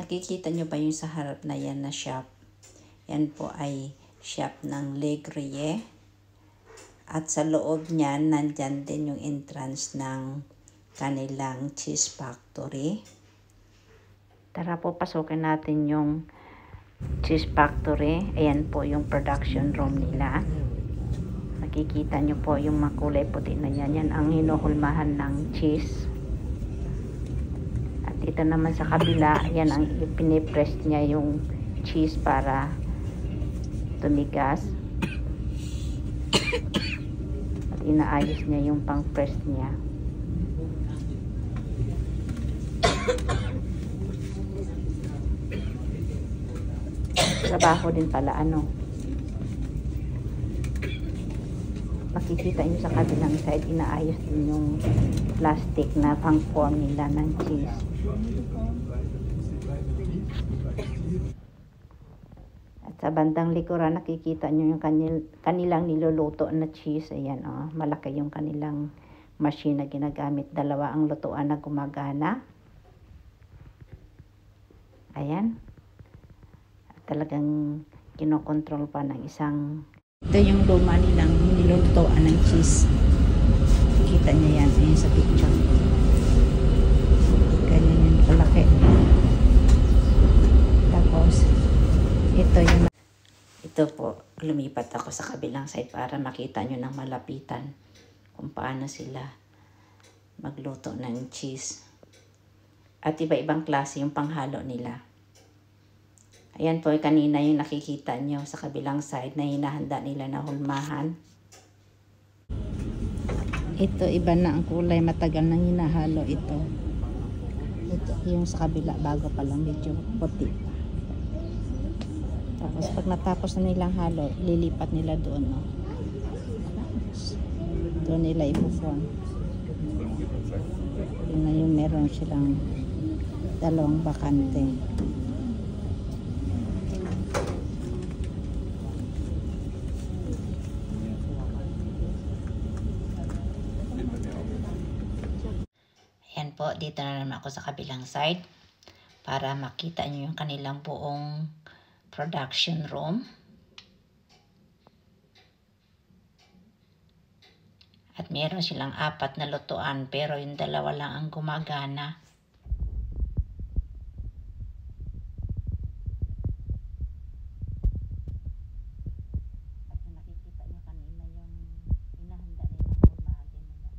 Nakikita nyo ba yung sa harap na yan na shop? Yan po ay shop ng Le Gruyere. At sa loob niyan, nandyan din yung entrance ng kanilang cheese factory. Tara po, pasukin natin yung cheese factory. Ayan po yung production room nila. Nakikita nyo po yung makulay puti na yan. Yan ang hinuhulmahan ng cheese. Dito naman sa kabila, yan ang pinipress niya yung cheese para tumigas. At inaayos niya yung pang-press niya. Trabaho din pala, ano. Makikita nyo sa kabilang side, inaayos din yung plastic na pang-form nila ng cheese. At sa bandang likuran, nakikita nyo yung kanilang niluluto na cheese. Ayan, oh, malaki yung kanilang machine na ginagamit. Dalawa ang lutuan na gumagana. Ayan. At talagang kinokontrol pa ng isang... Ito yung luma nilang nilulutoan ng cheese. Kita niya yan. Ayan sa picture. Ganyan yung kalaki. Tapos, ito po, lumipat ako sa kabilang side para makita nyo ng malapitan kung paano sila magluto ng cheese. At iba-ibang klase yung panghalo nila. Ayan po, kanina yung nakikita nyo sa kabilang side na hinahanda nila na hulmahan. Ito, iba na ang kulay. Matagal nang hinahalo ito. Ito yung sa kabila, bago pa lang, medyo puti. Tapos pag natapos na nilang halo, lilipat nila doon. No? Doon nila ipo-form. Yun na yung meron silang dalawang bakante. Ayan po, dito na naman ako sa kabilang side para makita nyo yung kanilang buong production room. At meron silang 4 na lutuan pero yung 2 lang ang gumagana. At yung nakikita nyo kanina yung inahanda nilang hulmahan din nila.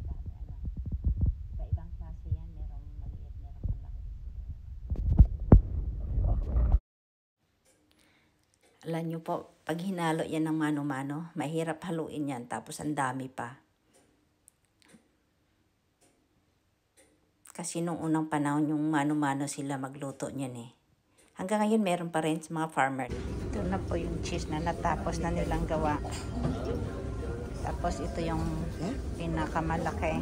Iba-ibang klase yan. Merong maliit, merong malaki. Alam nyo po, pag hinalo yan ng mano-mano, mahirap haluin yan. Tapos ang dami pa. Kasi nung unang panahon, yung mano-mano sila magluto niyan eh. Hanggang ngayon, meron pa rin sa mga farmer. Ito na po yung cheese na natapos na nilang gawa. Tapos ito yung pinakamalaki.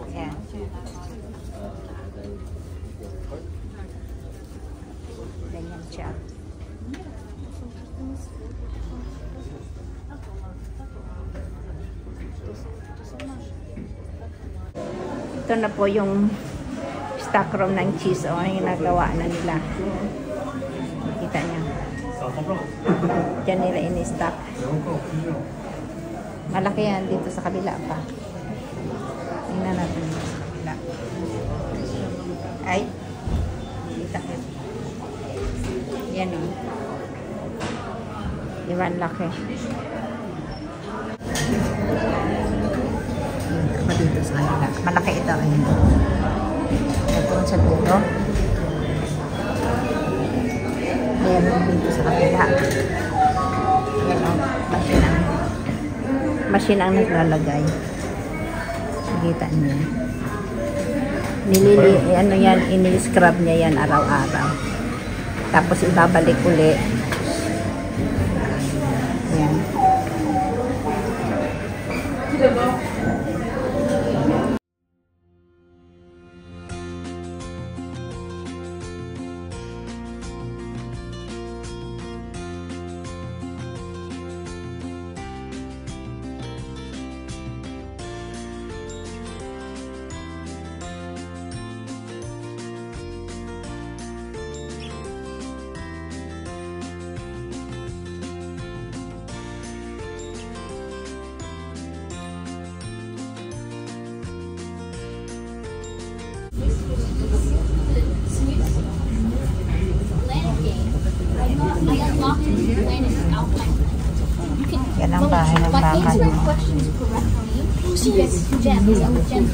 Ayan. Ganyan siya. Ito na po yung stock room ng cheese. O, yung nagawa na nila. Kita niyo. Diyan nila in-stock. Malaki yan dito sa kabila pa. Tingnan natin dito sa kabila. Ay. Kita niyo. Yan o. Iwan laki. Dito sa kanila. Malaki ito. Ito sa dulo. Ayan dito sa kanila. Ayan o. Machine ang naglalagay. Nakita niyo. Ano yan, ini-scrub niya yan araw-araw. Tapos ibabalik uli. Ayan. Yan ang bahay ng But baka answer niyo. questions correctly. Yes, Jen. Jen.